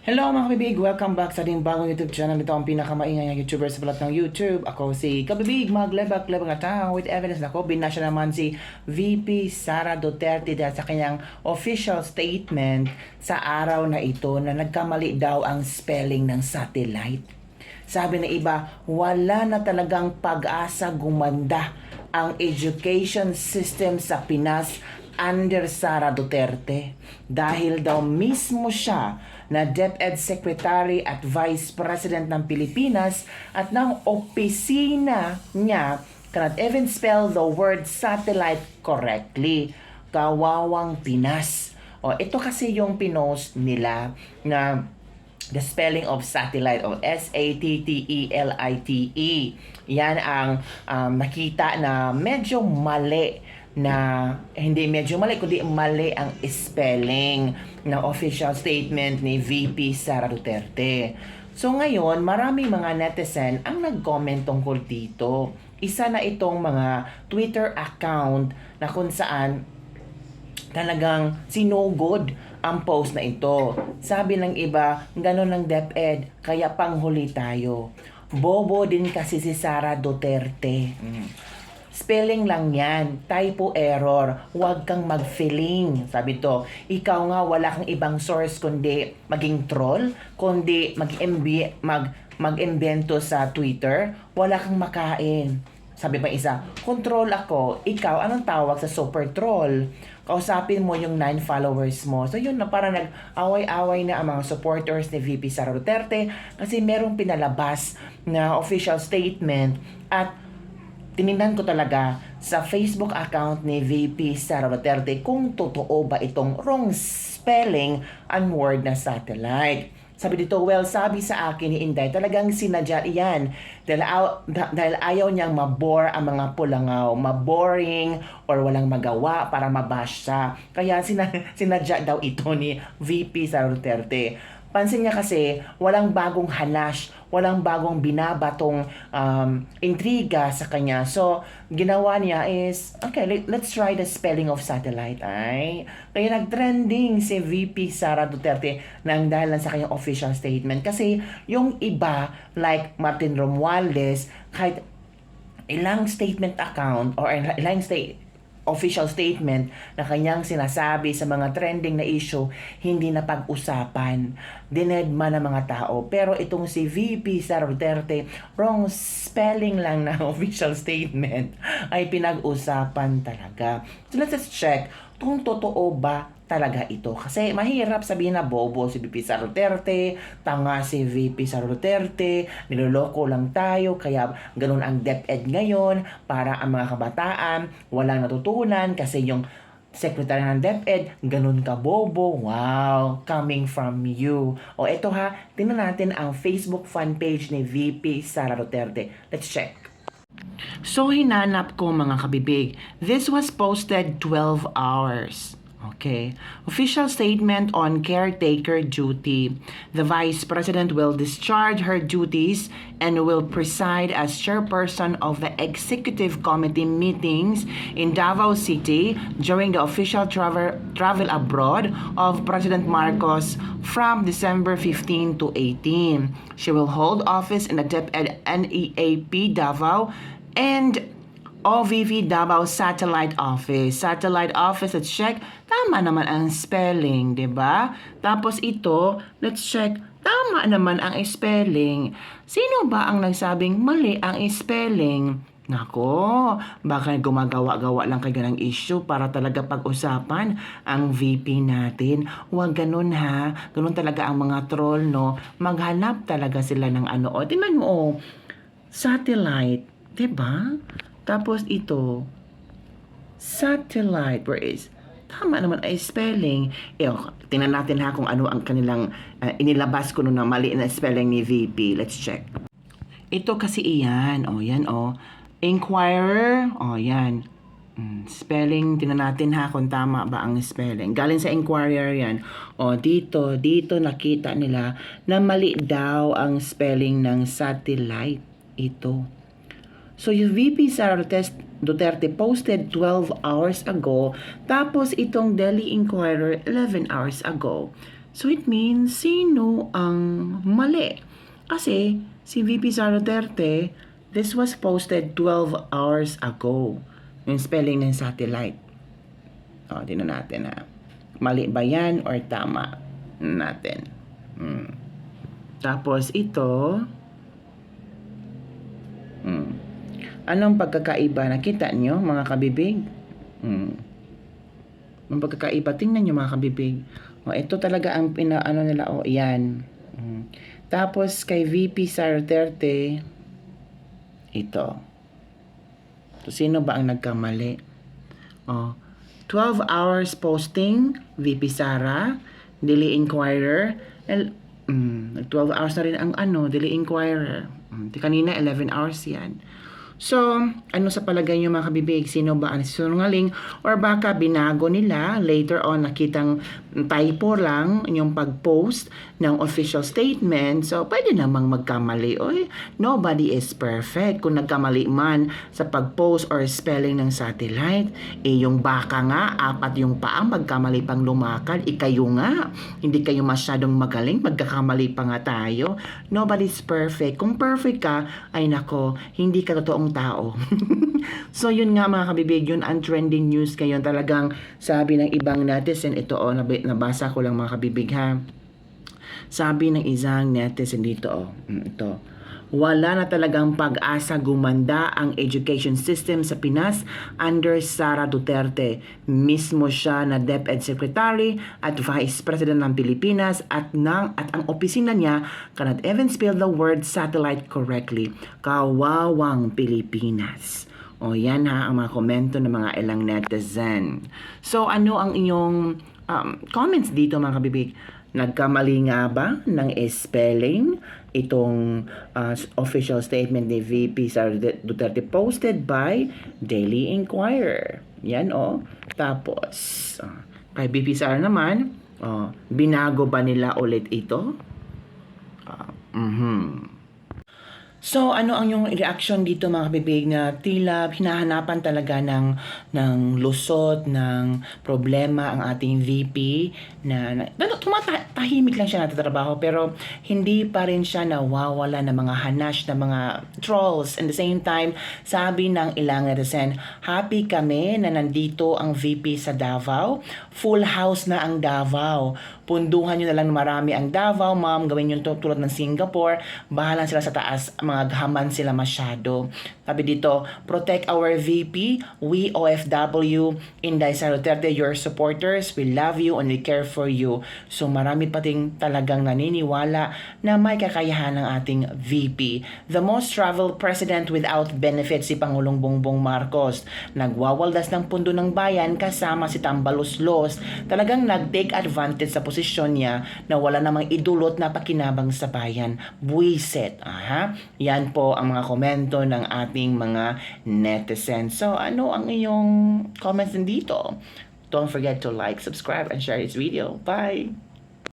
Hello mga kabibig! Welcome back sa ating bagong YouTube channel. Ito ang pinakamaingay na YouTuber sa balat ng YouTube. Ako si Kabibig, maglebak-lebak nga tao with evidence na ko. Binasya naman si VP Sara Duterte dahil sa kanyang official statement sa araw na ito na nagkamali daw ang spelling ng satellite. Sabi na iba, wala na talagang pag-asa gumanda ang education system sa Pinas under Sara Duterte dahil daw mismo siya na DepEd Secretary at Vice President ng Pilipinas at ng opisina niya cannot even spell the word satellite correctly. Kawawang Pinas. O, ito kasi yung pinost nila na the spelling of satellite o S-A-T-T-E-L-I-T-E. Yan ang nakita na medyo mali na hindi medyo mali kundi mali ang spelling ng official statement ni VP Sara Duterte. So ngayon, maraming mga netizen ang nag-comment tungkol dito. Isa na itong mga Twitter account na kung saan talagang sinugod ang post na ito. Sabi ng iba, ganun ng DepEd, kaya panghuli tayo. Bobo din kasi si Sara Duterte. Spelling lang yan, typo error, huwag kang mag-feeling. Sabi to, ikaw nga wala kang ibang source kundi maging troll, kundi mag-imbento sa Twitter, wala kang makain. Sabi pa isa, control ako, ikaw anong tawag sa super troll? Kausapin mo yung 9 followers mo. So yun na, para nag-away-away na ang mga supporters ni VP Sara Duterte kasi merong pinalabas na official statement at tinignan ko talaga sa Facebook account ni VP Sara Duterte kung totoo ba itong wrong spelling ang word na satellite. Sabi dito, well, sabi sa akin ni Inday, talagang sinadya iyan dahil ayaw niyang mabore ang mga pulangaw, maboring or walang magawa para mabash siya. Kaya sinadya daw ito ni VP Sara Duterte. Pansin niya kasi walang bagong hanash, walang bagong binabatong intriga sa kanya. So, ginawa niya is, okay, let's try the spelling of satellite. Ay, kaya nag-trending si VP Sara Duterte nang dahil lang sa kanyang official statement. Kasi yung iba, like Martin Romualdez, kahit ilang statement account or ilang official statement na kanyang sinasabi sa mga trending na issue, hindi na pag-usapan. Dinedma ng mga tao. Pero itong si VP Sara Duterte, wrong spelling lang na official statement ay pinag-usapan talaga. So let's just check kung totoo ba talaga ito. Kasi mahirap sabihin na bobo si VP Sara Duterte, tanga si VP Sara Duterte, niloloko lang tayo, kaya ganun ang DepEd ngayon para ang mga kabataan walang natutunan kasi yung secretary ng DepEd, ganun ka bobo. Wow, coming from you. O eto ha, tingnan natin ang Facebook fan page ni VP Sara Duterte. Let's check. So hinanap ko mga kabibig. This was posted 12 hours. Okay. Official statement on caretaker duty. The Vice President will discharge her duties and will preside as chairperson of the Executive Committee meetings in Davao City during the official travel abroad of President Marcos from December 15 to 18. She will hold office in the DepEd NEAP Davao and OVP Davao Satellite Office. Satellite Office, let's check. Tama naman ang spelling, di ba? Tapos ito, let's check. Tama naman ang spelling. Sino ba ang nagsabing mali ang spelling? Nako, baka gumagawa-gawa lang kayo ng issue para talaga pag-usapan ang VP natin. Huwag ganun ha. Ganun talaga ang mga troll, no? Maghanap talaga sila ng ano. O, tingnan mo, satellite. Diba? Tapos ito, satellite, where is, tama naman ay spelling. Tingnan natin ha kung ano ang kanilang inilabas ko nung na mali na spelling ni VP. Let's check. Ito kasi iyan. O, yan o. Inquirer. O, yan. Spelling, tingnan natin ha kung tama ba ang spelling. Galing sa Inquirer yan. O, dito nakita nila na mali daw ang spelling ng satellite. Ito. So, yung VP Sara Duterte posted 12 hours ago, tapos itong Daily Inquirer 11 hours ago. So it means, sino ang mali? Kasi si VP Sara Duterte, this was posted 12 hours ago. Yung spelling ng satellite. O, tingnan natin ha. Mali ba yan or tama? Natin. Tapos ito, anong pagkakaiba? Nakita nyo mga kabibig? Ang pagkakaiba, tingnan nyo mga kabibig. O, ito talaga ang ano nila. O, yan. Tapos kay VP Sara Duterte, ito. So, sino ba ang nagkamali? O, 12 hours posting, VP Sara, Daily Inquirer, 12 hours na rin ang Daily Inquirer. Kanina, 11 hours yan. So, ano sa palagay nyo mga kabibig? Sino ba ang sinungaling? Or baka binago nila, later on nakitang typo lang yung pag-post ng official statement. So, pwede namang magkamali. Oy, nobody is perfect. Kung nagkamali man sa pag-post or spelling ng satellite, yung baka nga, 4 yung paa, magkamali pang lumakad. Kayo nga, hindi kayo masyadong magaling, magkakamali pa nga tayo. Nobody's perfect. Kung perfect ka, ay nako, hindi ka totoong tao. So yun nga mga kabibig, yun ang trending news ngayon. Talagang sabi ng ibang netizen, ito nabasa ko lang mga kabibig ha. Sabi ng isang netizen dito ito. Wala na talagang pag-asa gumanda ang education system sa Pinas under Sara Duterte. Mismo siya na DepEd Secretary at Vice President ng Pilipinas at ang opisina niya cannot even spell the word satellite correctly. Kawawang Pilipinas. O yan ha, ang mga komento ng mga ilang netizen. So ano ang inyong comments dito mga kabibig? Nagkamali nga ba ng spelling itong official statement ni VP Sara Duterte posted by Daily Inquirer? Yan Tapos, kay VP Sara naman, binago ba nila ulit ito? So, ano ang yung reaction dito mga kabibig na tila hinahanapan talaga ng lusot, ng problema ang ating VP na tumatahimik lang siya natatrabaho pero hindi pa rin siya nawawala ng mga hanash na mga trolls. And the same time, sabi ng ilang netizen, happy kami na nandito ang VP sa Davao. Full house na ang Davao. Punduhan nyo na lang marami ang Davao, ma'am. Gawin nyo tulad ng Singapore. Bahala sila sa taas. Mga gahaman sila masyado. Sabi dito, protect our VP. We OFW, Inday Sara Duterte, your supporters. We love you and we care for you. So marami pating talagang naniniwala na may kakayahan ng ating VP. The most traveled president without benefits, si Pangulong Bongbong Marcos. Nagwawaldas ng pundo ng bayan kasama si Tambaluslos. Talagang nag-take advantage sa posisyon niya na wala namang idulot na pakinabang sa bayan. Buisit. Yan po ang mga komento ng ating mga netizens. So, ano ang iyong comments dito? Don't forget to like, subscribe, and share this video. Bye!